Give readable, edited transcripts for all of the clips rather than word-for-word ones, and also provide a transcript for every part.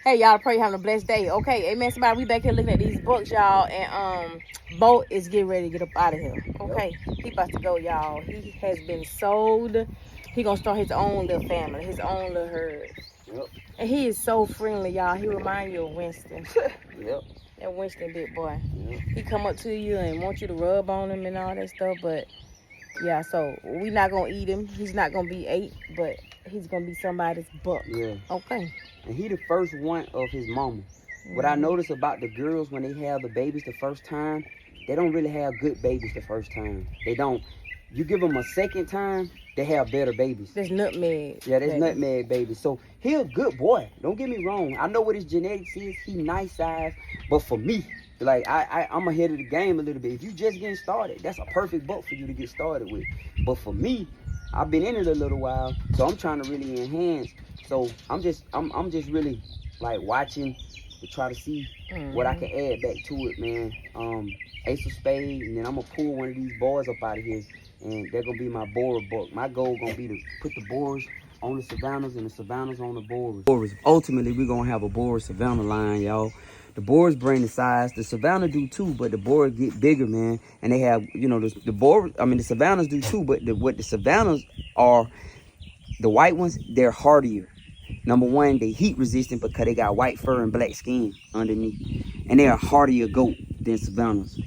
Hey, y'all, pray you having a blessed day. Okay, amen. Somebody, we back here looking at these books, y'all, and Bo is getting ready to get up out of here. Okay, he about to go, y'all. He has been sold. He gonna start his own little family, his own little herd. Yep. And he is so friendly, y'all. He remind you of Winston. Yep. That Winston big boy. Yep. He come up to you and want you to rub on him and all that stuff, but yeah, so we not gonna eat him. He's not gonna be ate, but he's gonna be somebody's buck. Yeah. Okay. And he the first one of his mama. What I notice about the girls when they have the babies the first time, they don't really have good babies the first time. They don't. You give them a second time, they have better babies. There's nutmeg. Yeah, there's baby. nutmeg babies. So he a good boy. Don't get me wrong. I know what his genetics is. He nice size. But for me, like I'm ahead of the game a little bit. If you just getting started, that's a perfect buck for you to get started with. But for me, I've been in it a little while, so I'm trying to really enhance. So I'm just really like watching to try to see what I can add back to it, man. Ace of Spades, and then I'm gonna pull one of these boys up out of here, and they're gonna be my boar buck. My goal gonna be to put the boars on the Savannahs and the Savannahs on the boars. Ultimately, we're gonna have a boar Savannah line, y'all. The boars bring the size. The Savannah do too, but the boars get bigger, man. And they have, you know, the Savannahs do too, but what the Savannahs are, the white ones, they're hardier. Number one, they heat resistant because they got white fur and black skin underneath. And they're a hardier goat than Savannahs.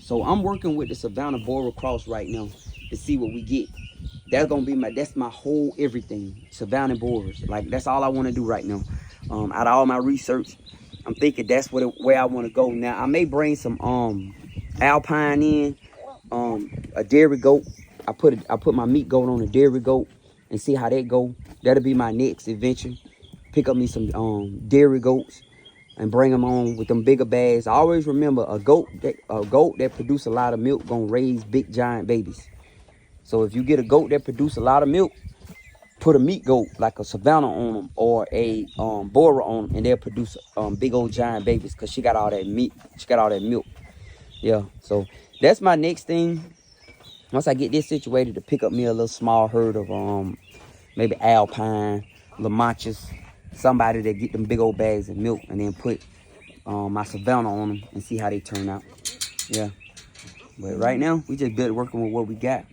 So I'm working with the Savannah Boar Cross right now to see what we get. That's my whole everything. Savannah Boars. Like, that's all I want to do right now. Out of all my research, I'm thinking that's where I want to go. Now, I may bring some Alpine in, a dairy goat. I put my meat goat on a dairy goat and see how that go. That'll be my next adventure. Pick up me some dairy goats and bring them on with them bigger bags. I always remember a goat that produce a lot of milk gonna raise big giant babies. So if you get a goat that produce a lot of milk, put a meat goat like a Savannah on them or a Bora on them, and they'll produce big old giant babies because she got all that meat. She got all that milk. Yeah, so that's my next thing. Once I get this situated, to pick up me a little small herd of maybe Alpine, La Manchas, somebody that get them big old bags of milk, and then put my Savannah on them and see how they turn out. Yeah, but right now we just working with what we got.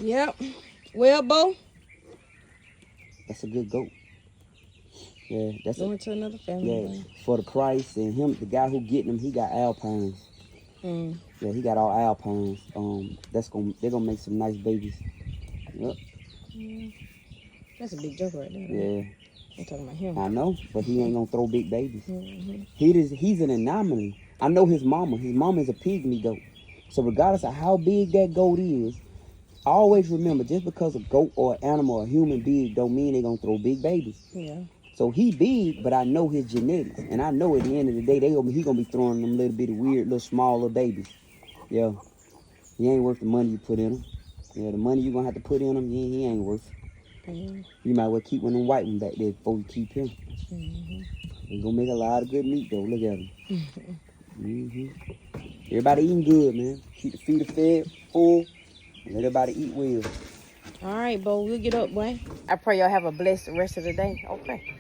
Yep. Well, Bo, That's a good goat. Yeah, that's going to another family. Yeah, for the price, and him, the guy who getting them, he got Alpines. Yeah, he got all Alpines. They're gonna make some nice babies. Yep. That's a big joke right there. Yeah. I'm talking about him. I know, but he ain't gonna throw big babies. He's an anomaly. I know his mama. His mama is a pygmy goat. So regardless of how big that goat is, I always remember, just because a goat or an animal or a human big don't mean they're gonna throw big babies. Yeah. So he big, but I know his genetics, and I know at the end of the day he gonna be throwing them little bitty weird, little smaller babies. Yeah, he ain't worth the money you put in him. Yeah, the money you gonna have to put in him, he ain't worth. You might well keep one of them white ones back there before you keep him. He's gonna make a lot of good meat though. Look at him. Everybody eating good, man. Keep the feeder fed, full, and let everybody eat well. All right, Bo, we'll get up, boy. I pray y'all have a blessed rest of the day. Okay.